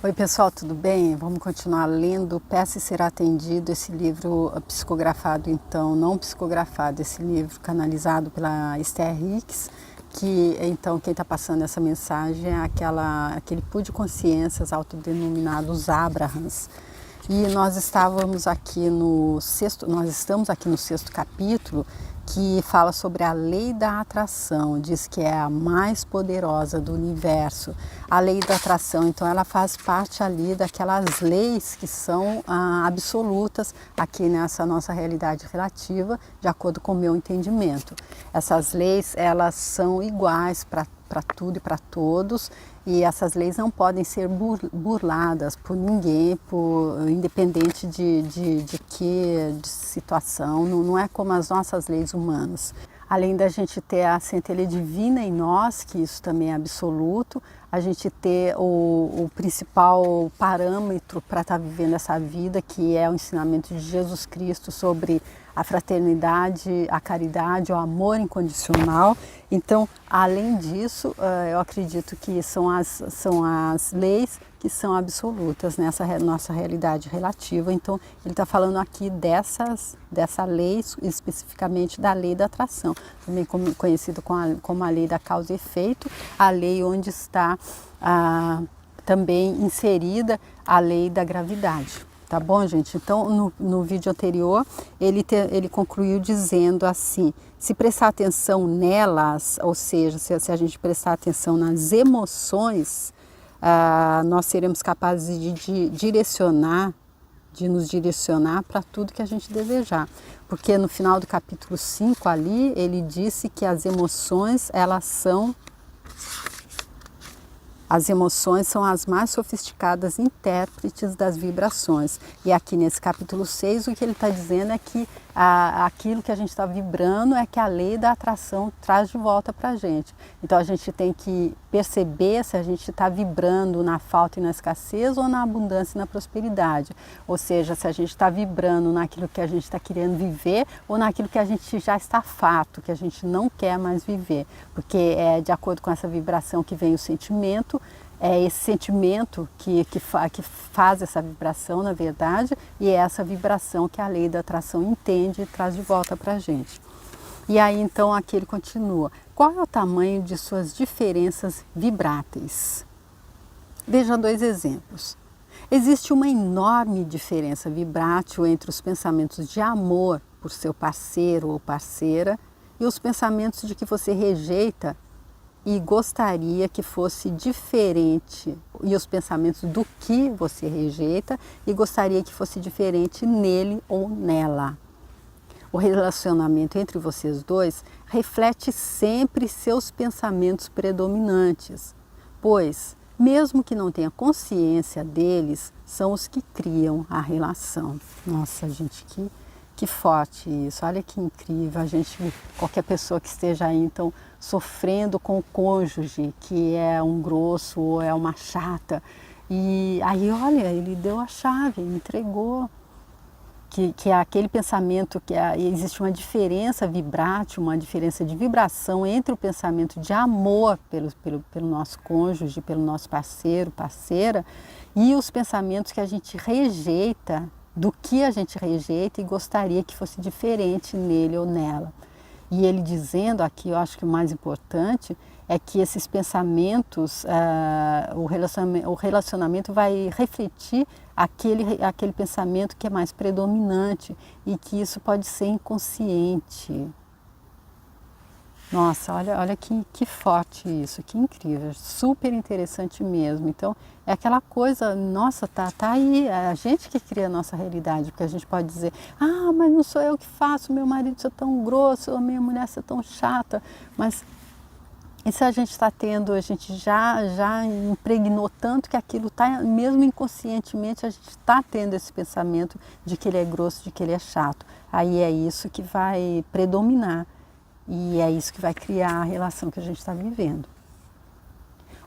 Oi pessoal, tudo bem? Vamos continuar lendo Peça e Será Atendido, esse livro psicografado, então não psicografado, esse livro canalizado pela Esther Hicks, que então quem está passando essa mensagem é aquele pool de consciências autodenominados Abrahams. E nós estamos aqui no sexto capítulo, que fala sobre a lei da atração, diz que é a mais poderosa do universo. A lei da atração, então, ela faz parte ali daquelas leis que são absolutas aqui nessa nossa realidade relativa, de acordo com o meu entendimento. Essas leis, elas são iguais para tudo e para todos, e essas leis não podem ser burladas por ninguém, independente de que situação, não é como as nossas leis humanas. Além da gente ter a centelha divina em nós, que isso também é absoluto, a gente ter o principal parâmetro para estar vivendo essa vida, que é o ensinamento de Jesus Cristo sobre a fraternidade, a caridade, o amor incondicional. Então, além disso, eu acredito que são as leis que são absolutas nessa nossa realidade relativa. Então, ele está falando aqui dessa lei, especificamente da lei da atração, também conhecido como a lei da causa e efeito, a lei onde está também inserida a lei da gravidade. Tá bom, gente? Então, no vídeo anterior, ele concluiu dizendo assim: se prestar atenção nelas, ou seja, se a gente prestar atenção nas emoções, nós seremos capazes de nos direcionar para tudo que a gente desejar. Porque no final do capítulo 5 ali, ele disse que as emoções são as mais sofisticadas intérpretes das vibrações. E aqui nesse capítulo 6, o que ele está dizendo é que aquilo que a gente está vibrando é que a lei da atração traz de volta para a gente. Então a gente tem que perceber se a gente está vibrando na falta e na escassez ou na abundância e na prosperidade. Ou seja, se a gente está vibrando naquilo que a gente está querendo viver ou naquilo que a gente já está fato, que a gente não quer mais viver. Porque é de acordo com essa vibração que vem o sentimento. É esse sentimento que faz essa vibração, na verdade, e é essa vibração que a lei da atração entende e traz de volta para a gente. E aí, então, aqui ele continua. Qual é o tamanho de suas diferenças vibráteis? Veja dois exemplos. Existe uma enorme diferença vibrátil entre os pensamentos de amor por seu parceiro ou parceira e os pensamentos de que você rejeita e gostaria que fosse diferente, e os pensamentos do que você rejeita e gostaria que fosse diferente nele ou nela. O relacionamento entre vocês dois reflete sempre seus pensamentos predominantes, pois, mesmo que não tenha consciência deles, são os que criam a relação. Nossa, gente, que forte isso, olha que incrível. Qualquer pessoa que esteja aí, então, sofrendo com o cônjuge, que é um grosso ou é uma chata, e aí, olha, ele deu a chave, entregou, que é aquele pensamento, existe uma diferença vibrátil, uma diferença de vibração entre o pensamento de amor pelo nosso cônjuge, pelo nosso parceiro, parceira, e os pensamentos que a gente rejeita, do que a gente rejeita e gostaria que fosse diferente nele ou nela. E ele dizendo aqui, eu acho que o mais importante é que esses pensamentos, o relacionamento vai refletir aquele pensamento que é mais predominante e que isso pode ser inconsciente. Nossa, olha que forte isso, que incrível, super interessante mesmo. Então, é aquela coisa, nossa, tá aí, é a gente que cria a nossa realidade, porque a gente pode dizer, mas não sou eu que faço, meu marido ser tão grosso, a minha mulher ser tão chata, mas e se a gente está tendo, a gente já impregnou tanto que aquilo está, mesmo inconscientemente, a gente está tendo esse pensamento de que ele é grosso, de que ele é chato. Aí é isso que vai predominar. E é isso que vai criar a relação que a gente está vivendo.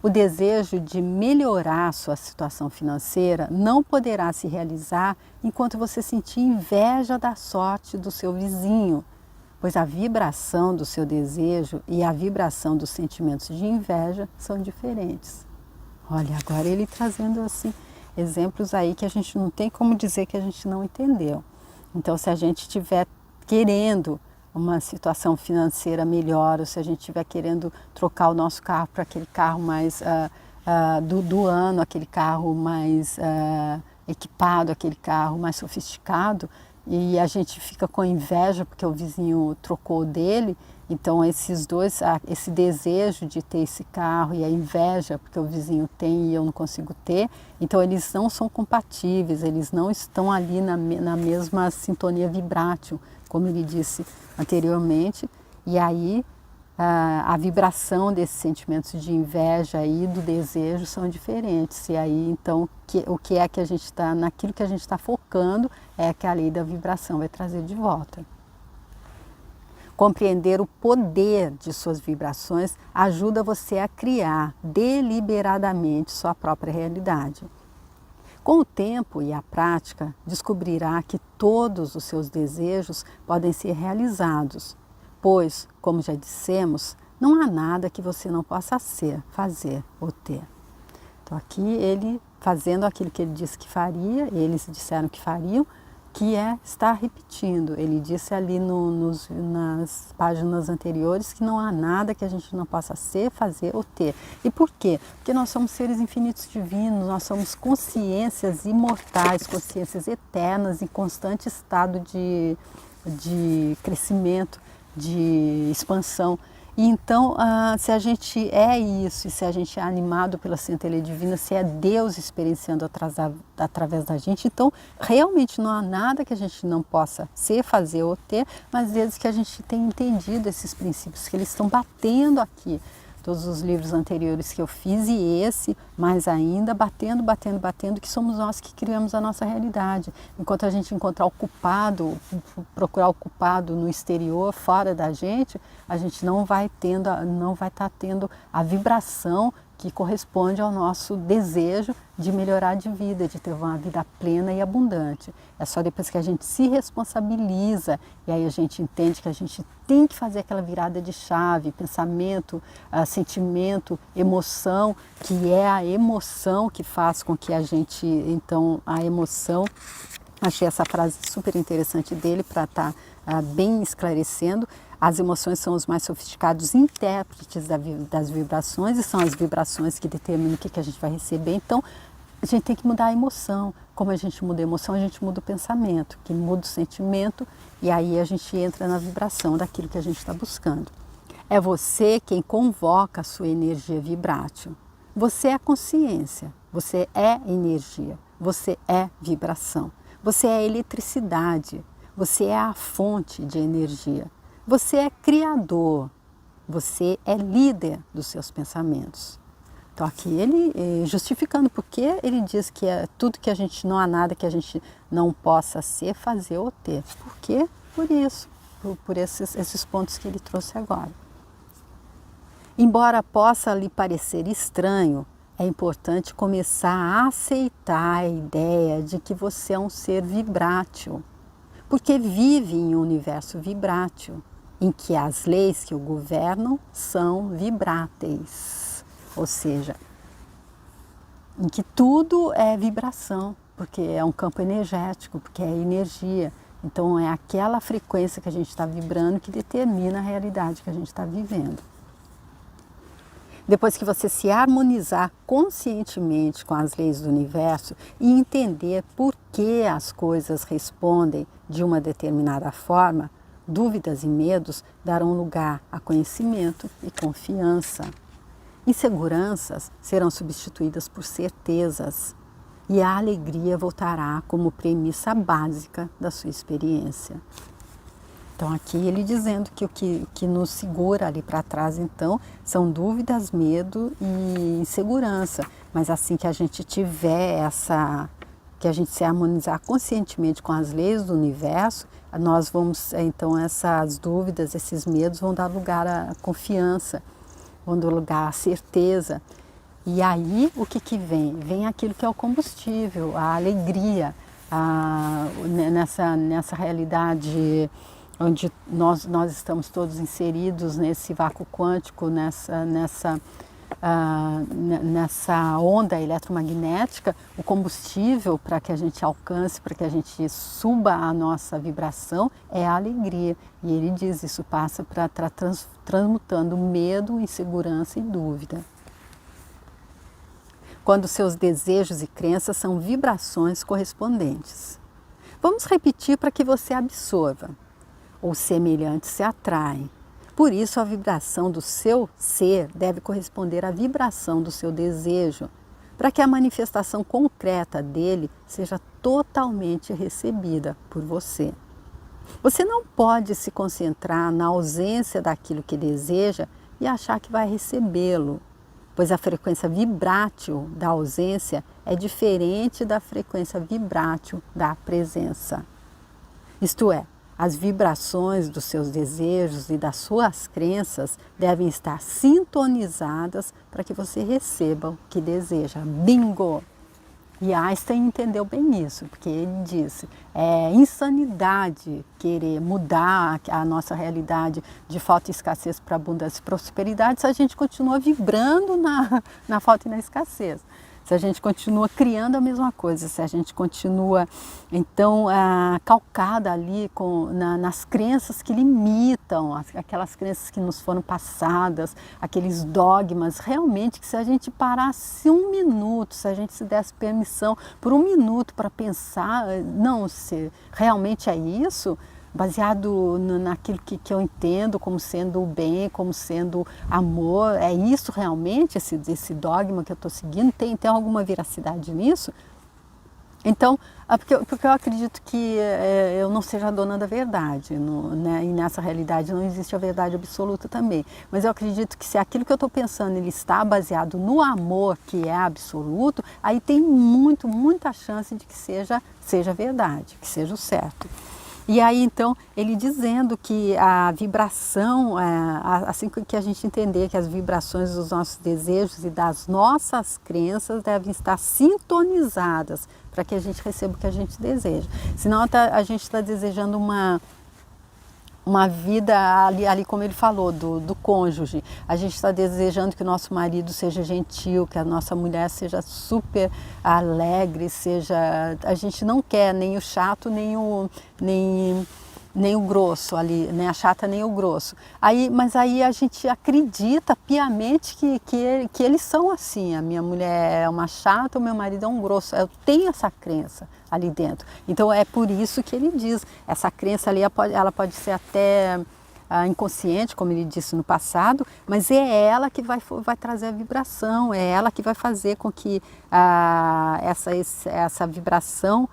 O desejo de melhorar a sua situação financeira não poderá se realizar enquanto você sentir inveja da sorte do seu vizinho, pois a vibração do seu desejo e a vibração dos sentimentos de inveja são diferentes. Olha, agora ele trazendo assim exemplos aí que a gente não tem como dizer que a gente não entendeu. Então, se a gente estiver querendo uma situação financeira melhor, ou se a gente estiver querendo trocar o nosso carro para aquele carro mais do ano, aquele carro mais equipado, aquele carro mais sofisticado, e a gente fica com inveja porque o vizinho trocou dele, então esses dois, esse desejo de ter esse carro e a inveja porque o vizinho tem e eu não consigo ter, então eles não são compatíveis, eles não estão ali na mesma sintonia vibrátil, como ele disse anteriormente, e aí a vibração desses sentimentos de inveja e do desejo são diferentes. E aí então o que é que a gente está, naquilo que a gente está focando é que a lei da vibração vai trazer de volta. Compreender o poder de suas vibrações ajuda você a criar deliberadamente sua própria realidade. Com o tempo e a prática, descobrirá que todos os seus desejos podem ser realizados, pois, como já dissemos, não há nada que você não possa ser, fazer ou ter. Então aqui ele fazendo aquilo que ele disse que faria, eles disseram que fariam, que é estar repetindo. Ele disse ali nas páginas anteriores que não há nada que a gente não possa ser, fazer ou ter. E por quê? Porque nós somos seres infinitos divinos, nós somos consciências imortais, consciências eternas em constante estado de crescimento, de expansão. E então, se a gente é isso, e se a gente é animado pela centelha divina, se é Deus experienciando através da gente, então realmente não há nada que a gente não possa ser, fazer ou ter, mas desde que a gente tenha entendido esses princípios, que eles estão batendo aqui. Todos os livros anteriores que eu fiz e esse, mais ainda, batendo, que somos nós que criamos a nossa realidade. Enquanto a gente encontrar o culpado, procurar o culpado no exterior, fora da gente, a gente não vai estar tendo a vibração que corresponde ao nosso desejo de melhorar de vida, de ter uma vida plena e abundante. É só depois que a gente se responsabiliza e aí a gente entende que a gente tem que fazer aquela virada de chave, pensamento, sentimento, emoção, que é a emoção que faz com que a gente, então, a emoção, achei essa frase super interessante dele para estar bem esclarecendo. As emoções são os mais sofisticados intérpretes das vibrações e são as vibrações que determinam o que a gente vai receber. Então, a gente tem que mudar a emoção. Como a gente muda a emoção, a gente muda o pensamento, que muda o sentimento e aí a gente entra na vibração daquilo que a gente está buscando. É você quem convoca a sua energia vibrátil. Você é consciência, você é energia, você é vibração, você é eletricidade, você é a fonte de energia. Você é criador, você é líder dos seus pensamentos. Então aqui ele justificando porque ele diz que é tudo que a gente, não há nada que a gente não possa ser, fazer ou ter. Por quê? Por isso, por esses pontos que ele trouxe agora. Embora possa lhe parecer estranho, é importante começar a aceitar a ideia de que você é um ser vibrátil, porque vive em um universo vibrátil, em que as leis que o governam são vibráteis, ou seja, em que tudo é vibração, porque é um campo energético, porque é energia. Então é aquela frequência que a gente está vibrando que determina a realidade que a gente está vivendo. Depois que você se harmonizar conscientemente com as leis do universo e entender por que as coisas respondem de uma determinada forma, dúvidas e medos darão lugar a conhecimento e confiança. Inseguranças serão substituídas por certezas e a alegria voltará como premissa básica da sua experiência. Então aqui ele dizendo que o que nos segura ali para trás então são dúvidas, medo e insegurança, mas assim que a gente tiver que a gente se harmonizar conscientemente com as leis do universo, nós vamos, então essas dúvidas, esses medos vão dar lugar à confiança, vão dar lugar à certeza. E aí o que vem? Vem aquilo que é o combustível, a alegria, nessa realidade onde nós estamos todos inseridos nesse vácuo quântico, nessa onda eletromagnética, o combustível para que a gente alcance, para que a gente suba a nossa vibração é a alegria. E ele diz, isso passa para transmutando medo, insegurança e dúvida. Quando seus desejos e crenças são vibrações correspondentes. Vamos repetir para que você absorva. Os semelhantes se atraem. Por isso, a vibração do seu ser deve corresponder à vibração do seu desejo, para que a manifestação concreta dele seja totalmente recebida por você. Você não pode se concentrar na ausência daquilo que deseja e achar que vai recebê-lo, pois a frequência vibrátil da ausência é diferente da frequência vibrátil da presença. Isto é, as vibrações dos seus desejos e das suas crenças devem estar sintonizadas para que você receba o que deseja. Bingo! E Einstein entendeu bem isso, porque ele disse, é insanidade querer mudar a nossa realidade de falta e escassez para abundância e prosperidade se a gente continua vibrando na falta e na escassez. Se a gente continua criando a mesma coisa, se a gente continua, então, calcada ali nas crenças que limitam, aquelas crenças que nos foram passadas, aqueles dogmas, realmente que se a gente parasse um minuto, se a gente se desse permissão por um minuto para pensar, não, se realmente é isso, baseado naquilo que eu entendo como sendo o bem, como sendo amor, é isso realmente, esse dogma que eu estou seguindo, tem alguma veracidade nisso? Então, porque eu acredito que eu não seja a dona da verdade, né? E nessa realidade não existe a verdade absoluta também, mas eu acredito que se aquilo que eu estou pensando ele está baseado no amor que é absoluto, aí tem muita chance de que seja verdade, que seja o certo. E aí, então, ele dizendo que a vibração, assim que a gente entender que as vibrações dos nossos desejos e das nossas crenças devem estar sintonizadas para que a gente receba o que a gente deseja. Senão a gente está desejando uma vida ali como ele falou, do cônjuge. A gente está desejando que o nosso marido seja gentil, que a nossa mulher seja super alegre, a gente não quer nem o chato, nem o grosso ali, nem a chata, nem o grosso. Mas aí a gente acredita piamente que eles são assim. A minha mulher é uma chata, o meu marido é um grosso. Eu tenho essa crença ali dentro. Então é por isso que ele diz, essa crença ali ela pode ser até inconsciente, como ele disse no passado, mas é ela que vai trazer a vibração, é ela que vai fazer com que essa vibração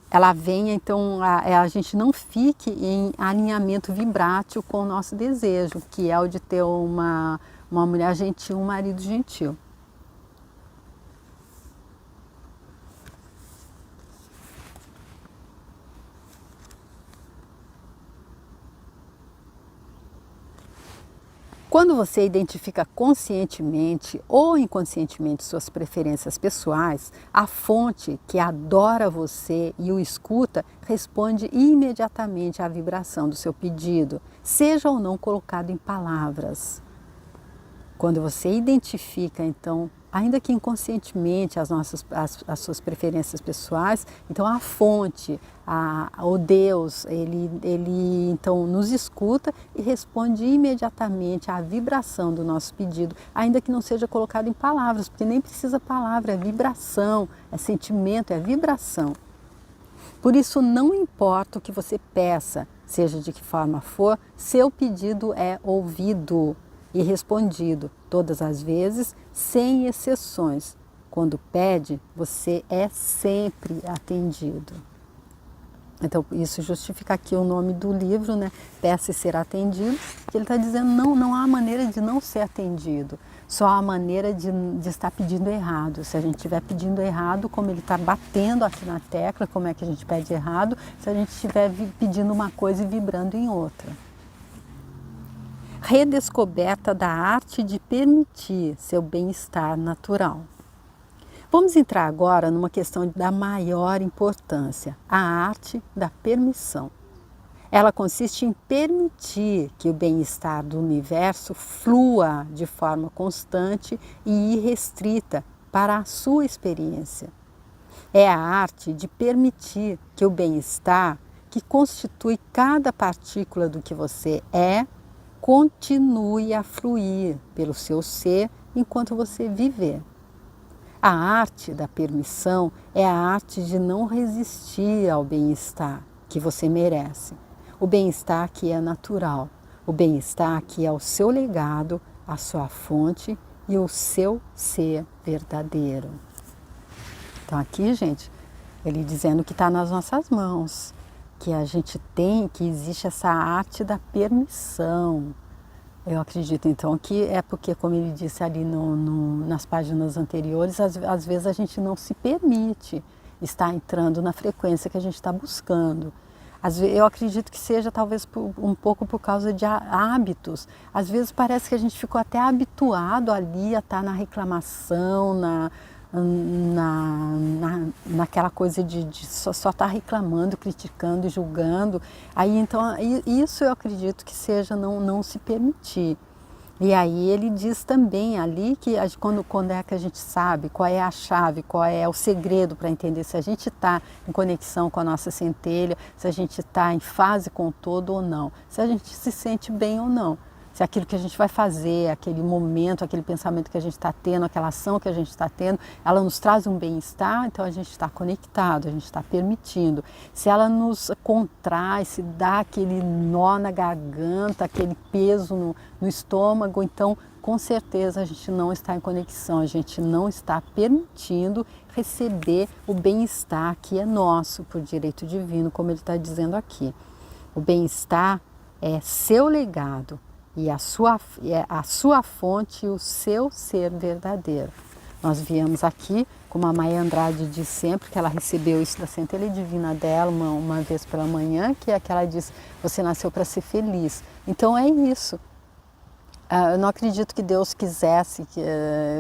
ela venha, então a gente não fique em alinhamento vibrátil com o nosso desejo, que é o de ter uma mulher gentil, um marido gentil. Quando você identifica conscientemente ou inconscientemente suas preferências pessoais, a fonte que adora você e o escuta responde imediatamente à vibração do seu pedido, seja ou não colocado em palavras. Quando você identifica, então, ainda que inconscientemente as suas preferências pessoais, então a fonte, o Deus, ele então nos escuta e responde imediatamente à vibração do nosso pedido, ainda que não seja colocado em palavras, porque nem precisa palavra, é vibração, é sentimento, é vibração. Por isso, não importa o que você peça, seja de que forma for, seu pedido é ouvido e respondido todas as vezes, sem exceções. Quando pede, você é sempre atendido. Então, isso justifica aqui o nome do livro, né? Peça e será atendido, que ele está dizendo não há maneira de não ser atendido, só há maneira de estar pedindo errado. Se a gente estiver pedindo errado, como ele está batendo aqui na tecla, como é que a gente pede errado, se a gente estiver pedindo uma coisa e vibrando em outra. Redescoberta da arte de permitir seu bem-estar natural. Vamos entrar agora numa questão da maior importância, a arte da permissão. Ela consiste em permitir que o bem-estar do universo flua de forma constante e irrestrita para a sua experiência. É a arte de permitir que o bem-estar, que constitui cada partícula do que você é, continue a fluir pelo seu ser enquanto você viver. A arte da permissão é a arte de não resistir ao bem-estar que você merece. O bem-estar que é natural, o bem-estar que é o seu legado, a sua fonte e o seu ser verdadeiro. Então aqui, gente, ele dizendo que está nas nossas mãos, que a gente tem, que existe essa arte da permissão. Eu acredito então que é porque, como ele disse ali nas páginas anteriores, às vezes a gente não se permite estar entrando na frequência que a gente está buscando. Eu acredito que seja talvez um pouco por causa de hábitos. Às vezes parece que a gente ficou até habituado ali a estar na reclamação, naquela coisa de só estar reclamando, criticando e julgando. Aí então isso eu acredito que seja não se permitir. E aí ele diz também ali que quando é que a gente sabe qual é a chave, qual é o segredo para entender se a gente está em conexão com a nossa centelha, se a gente está em fase com o todo ou não, se a gente se sente bem ou não. Se aquilo que a gente vai fazer, aquele momento, aquele pensamento que a gente está tendo, aquela ação que a gente está tendo, ela nos traz um bem-estar, então a gente está conectado, a gente está permitindo. Se ela nos contrai, se dá aquele nó na garganta, aquele peso no estômago, então com certeza a gente não está em conexão, a gente não está permitindo receber o bem-estar que é nosso por direito divino, como ele está dizendo aqui. O bem-estar é seu legado. E a sua fonte e o seu ser verdadeiro. Nós viemos aqui, como a Maia Andrade diz sempre, que ela recebeu isso da centelha divina dela uma vez pela manhã, que é que ela diz, você nasceu para ser feliz. Então é isso. Eu não acredito que Deus quisesse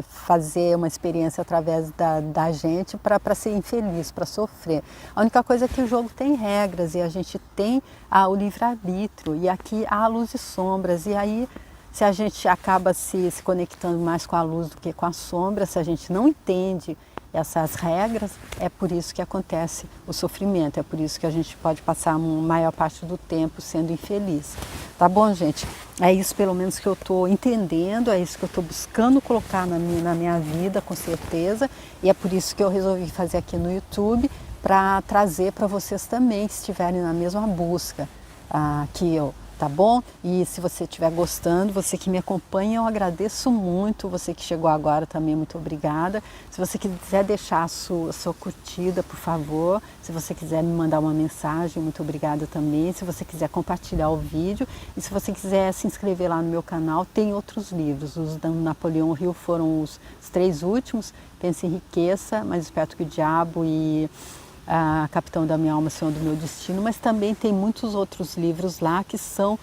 fazer uma experiência através da gente para ser infeliz, para sofrer. A única coisa é que o jogo tem regras e a gente tem o livre-arbítrio e aqui há luz e sombras. E aí, se a gente acaba se conectando mais com a luz do que com a sombra, se a gente não entende essas regras, é por isso que acontece o sofrimento, é por isso que a gente pode passar a maior parte do tempo sendo infeliz. Tá bom, gente? É isso pelo menos que eu estou entendendo, é isso que eu estou buscando colocar na minha vida, com certeza, e é por isso que eu resolvi fazer aqui no YouTube, para trazer para vocês também, que estiverem na mesma busca que eu. Tá bom? E se você estiver gostando, você que me acompanha, eu agradeço muito. Você que chegou agora também, muito obrigada. Se você quiser deixar a sua curtida, por favor. Se você quiser me mandar uma mensagem, muito obrigada também. Se você quiser compartilhar o vídeo. E se você quiser se inscrever lá no meu canal, tem outros livros. Os da Napoleão Hill foram os 3 últimos. Pense em Riqueza, Mais Esperto que o Diabo e Capitão da Minha Alma, Senhor do Meu Destino, mas também tem muitos outros livros lá que são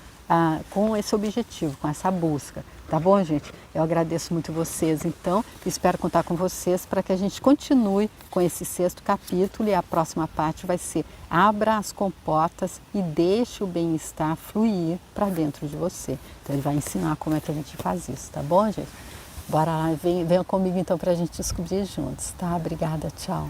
com esse objetivo, com essa busca. Tá bom, gente? Eu agradeço muito vocês, então, espero contar com vocês para que a gente continue com esse 6º capítulo e a próxima parte vai ser abra as comportas e deixe o bem-estar fluir para dentro de você. Então ele vai ensinar como é que a gente faz isso, tá bom, gente? Bora lá, venham comigo então para a gente descobrir juntos, tá? Obrigada, tchau.